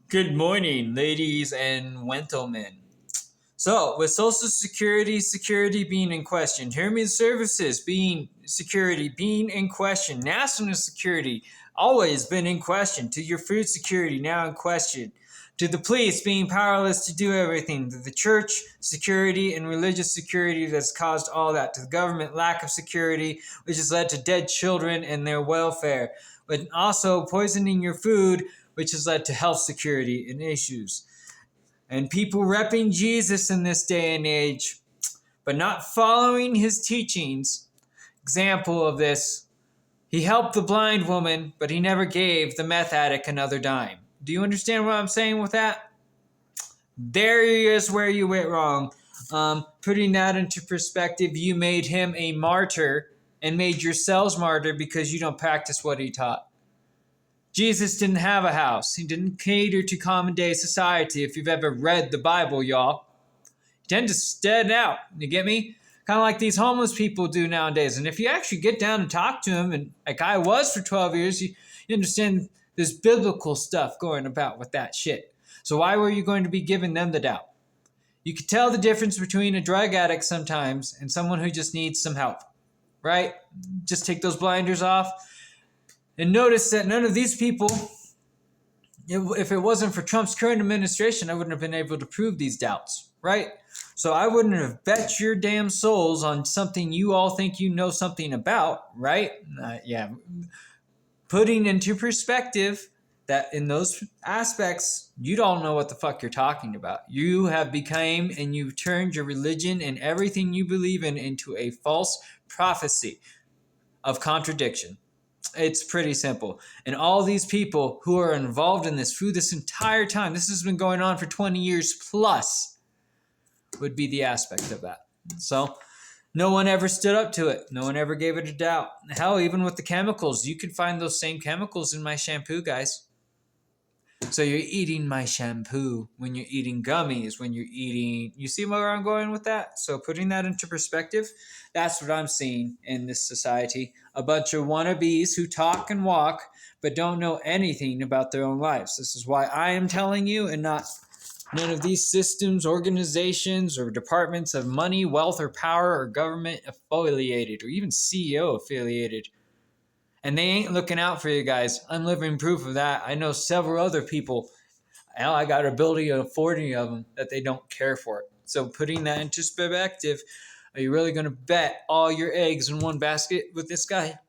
Good morning, ladies and gentlemen. So, with Social security being in question, Human Services security being in question, national security always been in question, to your food security now in question, to the police being powerless to do everything, to the church security and religious security that's caused all that, to the government lack of security, which has led to dead children and their welfare, but also poisoning your food, which has led to health security and issues. And people repping Jesus in this day and age, but not following his teachings. Example of this, he helped the blind woman, but he never gave the meth addict another dime. Do you understand what I'm saying with that? There is where you went wrong. Putting that into perspective, you made him a martyr and made yourselves martyr because you don't practice what he taught. Jesus didn't have a house. He didn't cater to common day society. If you've ever read the Bible, y'all, you tend to stand out. You get me? Kind of like these homeless people do nowadays. And if you actually get down and talk to them, and like I was for 12 years, you understand there's biblical stuff going about with that shit. So why were you going to be giving them the doubt? You could tell the difference between a drug addict sometimes and someone who just needs some help, right? Just take those blinders off. And notice that none of these people, if it wasn't for Trump's current administration, I wouldn't have been able to prove these doubts, right? So I wouldn't have bet your damn souls on something you all think you know something about, right? Yeah. Putting into perspective that in those aspects, you don't know what the fuck you're talking about. You have become and you've turned your religion and everything you believe in into a false prophecy of contradiction. It's pretty simple. And all these people who are involved in this through this entire time, this has been going on for 20 years plus, would be the aspect of that. So no one ever stood up to it. No one ever gave it a doubt. Hell, even with the chemicals, you could find those same chemicals in my shampoo, guys. So you're eating my shampoo when you're eating gummies, when you're eating, you see where I'm going with that? So putting that into perspective, that's what I'm seeing in this society. A bunch of wannabes who talk and walk, but don't know anything about their own lives. This is why I am telling you and not none of these systems, organizations, or departments of money, wealth, or power, or government affiliated, or even CEO affiliated. And they ain't looking out for you guys. I'm living proof of that. I know several other people. Hell, I got a building of 40 of them that they don't care for it. So putting that into perspective, are you really going to bet all your eggs in one basket with this guy?